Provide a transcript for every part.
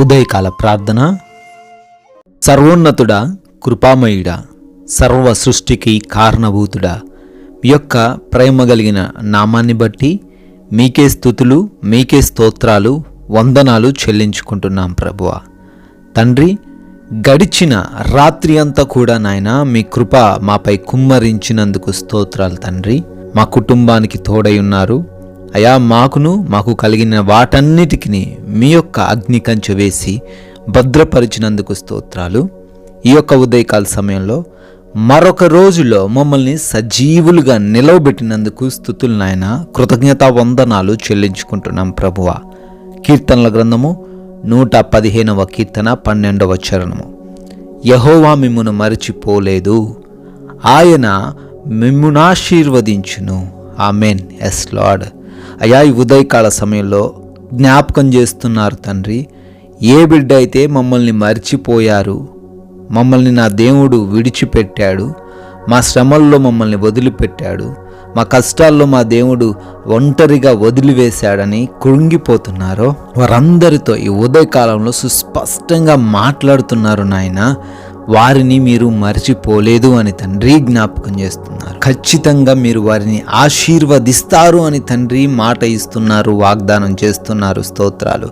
ఉదయకాల ప్రార్థన. సర్వోన్నతుడా, కృపామయుడా, సర్వ సృష్టికి కారణభూతుడా, మీ యొక్క ప్రేమ కలిగిన నామాన్ని బట్టి మీకే స్తుతులు, మీకే స్తోత్రాలు, వందనాలు చెల్లించుకుంటున్నాం ప్రభువా. తండ్రి, గడిచిన రాత్రి అంతా కూడా నాయన మీ కృప మాపై కుమ్మరించినందుకు స్తోత్రాలు తండ్రి. మా కుటుంబానికి తోడై ఉన్నారు అయా. మాకు కలిగిన వాటన్నిటికీ మీ యొక్క అగ్ని కంచె వేసి భద్రపరిచినందుకు స్తోత్రాలు. ఈ యొక్క ఉదయకాల సమయంలో మరొక రోజులో మమ్మల్ని సజీవులుగా నిలవబెట్టినందుకు స్తుతులు నాయన. కృతజ్ఞతా వందనాలు చెల్లించుకుంటున్నాం ప్రభువా. కీర్తనల గ్రంథము 115వ కీర్తన 12వ చరణము. యెహోవా మిమ్మును మరచిపోలేదు, ఆయన మిమ్మును ఆశీర్వదించును. ఆమెన్. Yes Lord. అయా, ఈ ఉదయకాల సమయంలో జ్ఞాపకం చేస్తున్నారు తండ్రి. ఏ బిడ్డ అయితే మమ్మల్ని మర్చిపోయారు, మమ్మల్ని నా దేవుడు విడిచిపెట్టాడు, మా శ్రమల్లో మమ్మల్ని వదిలిపెట్టాడు, మా కష్టాల్లో మా దేవుడు ఒంటరిగా వదిలివేశాడని కృంగిపోతున్నారో వారందరితో ఈ ఉదయకాలంలో సుస్పష్టంగా మాట్లాడుతున్నారు నాయన. వారిని మీరు మర్చిపోలేదు అని తండ్రి జ్ఞాపకం చేస్తున్నారు. ఖచ్చితంగా మీరు వారిని ఆశీర్వదిస్తారు అని తండ్రి మాట ఇస్తున్నారు, వాగ్దానం చేస్తున్నారు. స్తోత్రాలు.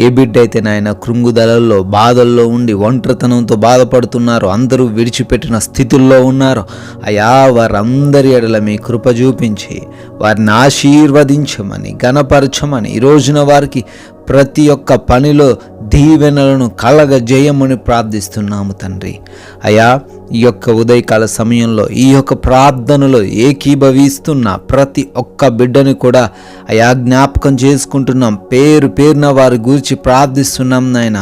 ఏ బిడ్డ అయితే నాయన కృంగుదలలో బాధల్లో ఉండి ఒంటరితనంతో బాధపడుతున్నారు, అందరూ విడిచిపెట్టిన స్థితుల్లో ఉన్నారు అయా, వారందరి ఎడల మీ కృప చూపించి వారిని ఆశీర్వదించమని, ఘనపరచమని, ఈ రోజున వారికి ప్రతి ఒక్క పనిలో దీవెనలను కలగజేయమని ప్రార్థిస్తున్నాము తండ్రి. అయా, ఈ యొక్క ఉదయకాల సమయంలో ఈ యొక్క ప్రార్థనలో ఏకీభవిస్తున్న ప్రతి ఒక్క బిడ్డని కూడా అయా జ్ఞాపకం చేసుకుంటున్నాం. పేరు పేరున వారి గురించి ప్రార్థిస్తున్నాం నాయన.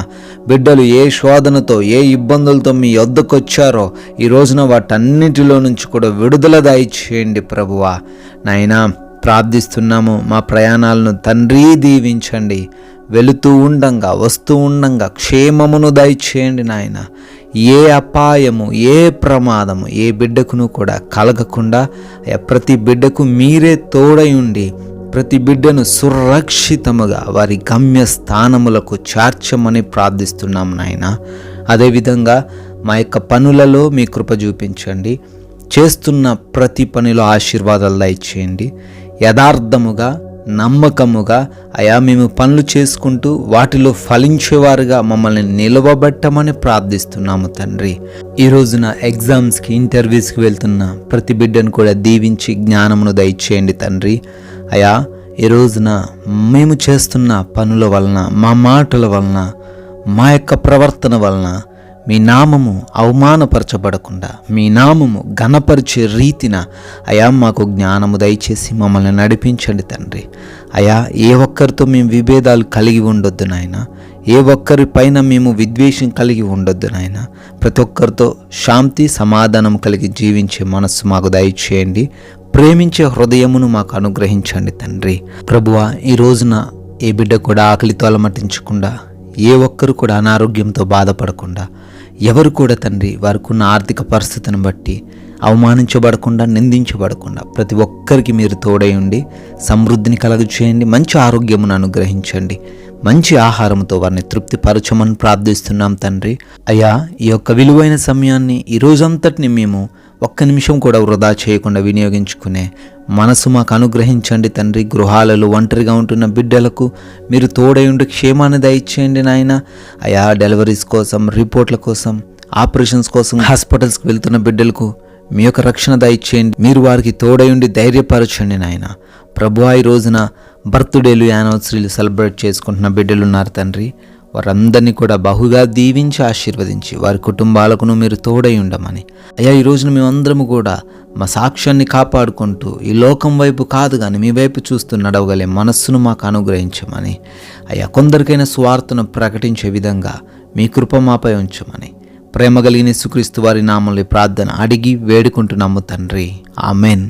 బిడ్డలు ఏ శోధనతో, ఏ ఇబ్బందులతో మీ వద్దకు వచ్చారో ఈ రోజున వాటన్నిటిలో నుంచి కూడా విడుదల దయచేయండి ప్రభువా. నాయనా, ప్రార్థిస్తున్నాము. మా ప్రయాణాలను తండ్రి దీవించండి. వెళుతూ ఉండంగా, వస్తూ ఉండంగా క్షేమమును దయచేయండి నాయన. ఏ అపాయము, ఏ ప్రమాదము ఏ బిడ్డకును కూడా కలగకుండా ప్రతి బిడ్డకు మీరే తోడై ఉండి ప్రతి బిడ్డను సురక్షితముగా వారి గమ్య స్థానములకు చేర్చమని ప్రార్థిస్తున్నాం నాయన. అదేవిధంగా మా యొక్క పనులలో మీ కృప చూపించండి. చేస్తున్న ప్రతి పనిలో ఆశీర్వాదాలు దయచేయండి. యథార్థముగా, నమ్మకముగా అయా మేము పనులు చేసుకుంటూ వాటిలో ఫలించేవారుగా మమ్మల్ని నిలవబెట్టమని ప్రార్థిస్తున్నాము తండ్రి. ఈ రోజున ఎగ్జామ్స్కి, ఇంటర్వ్యూస్కి వెళ్తున్న ప్రతి బిడ్డను కూడా దీవించి జ్ఞానమును దయచేయండి తండ్రి. అయా, ఈ రోజున మేము చేస్తున్న పనుల వలన, మా మాటల వలన, మా యొక్క ప్రవర్తన వలన మీ నామము అవమానపరచబడకుండా, మీ నామము ఘనపరిచే రీతిన అయా మాకు జ్ఞానము దయచేసి మమ్మల్ని నడిపించండి తండ్రి. అయా, ఏ ఒక్కరితో మేము విభేదాలు కలిగి ఉండొద్దు నాయన. ఏ ఒక్కరి పైన మేము విద్వేషం కలిగి ఉండొద్దు నాయన. ప్రతి ఒక్కరితో శాంతి, సమాధానం కలిగి జీవించే మనస్సు మాకు దయచేయండి. ప్రేమించే హృదయమును మాకు అనుగ్రహించండి తండ్రి. ప్రభువా, ఈ రోజున ఏ బిడ్డ కూడా ఆకలితో అలమటించకుండా, ఏ ఒక్కరు కూడా అనారోగ్యంతో బాధపడకుండా, ఎవరు కూడా తండ్రి వారికి ఉన్న ఆర్థిక పరిస్థితిని బట్టి అవమానించబడకుండా, నిందించబడకుండా ప్రతి ఒక్కరికి మీరు తోడై ఉండి సమృద్ధిని కలుగజేయండి. మంచి ఆరోగ్యమును అనుగ్రహించండి. మంచి ఆహారంతో వారిని తృప్తిపరచమని ప్రార్థిస్తున్నాం తండ్రి. అయ్యా, ఈ యొక్క విలువైన సమయాన్ని, ఈ రోజంతటిని మేము ఒక్క నిమిషం కూడా వృధా చేయకుండా వినియోగించుకునే మనసు మాకు అనుగ్రహించండి తండ్రి. గృహాలలో ఒంటరిగా ఉంటున్న బిడ్డలకు మీరు తోడై ఉండి క్షేమాన్ని దయచేయండి నాయన. అయా, డెలివరీస్ కోసం, రిపోర్ట్ల కోసం, ఆపరేషన్స్ కోసం హాస్పిటల్స్కి వెళ్తున్న బిడ్డలకు మీ యొక్క రక్షణ దయచేయండి. మీరు వారికి తోడై ఉండి ధైర్యపరచండి నాయన. ప్రభువా, ఈ రోజున బర్త్డేలు, యానివర్సరీలు సెలబ్రేట్ చేసుకుంటున్న బిడ్డలు ఉన్నారు తండ్రి. వారందరినీ కూడా బహుగా దీవించి ఆశీర్వదించి వారి కుటుంబాలకును మీరు తోడై ఉండమని. అయ్యా, ఈ రోజున మేమందరము కూడా మా సాక్ష్యాన్ని కాపాడుకుంటూ ఈ లోకం వైపు కాదు కానీ మీ వైపు చూస్తూ నడవగలే మనస్సును మాకు అనుగ్రహించమని. అయ్యా, కొందరికైనా స్వార్థను ప్రకటించే విధంగా మీ కృప మాపై ఉంచమని ప్రేమ కలిగిన యేసుక్రీస్తు వారి నామములో ప్రార్థన అడిగి వేడుకుంటున్నాము తండ్రి. ఆమెన్.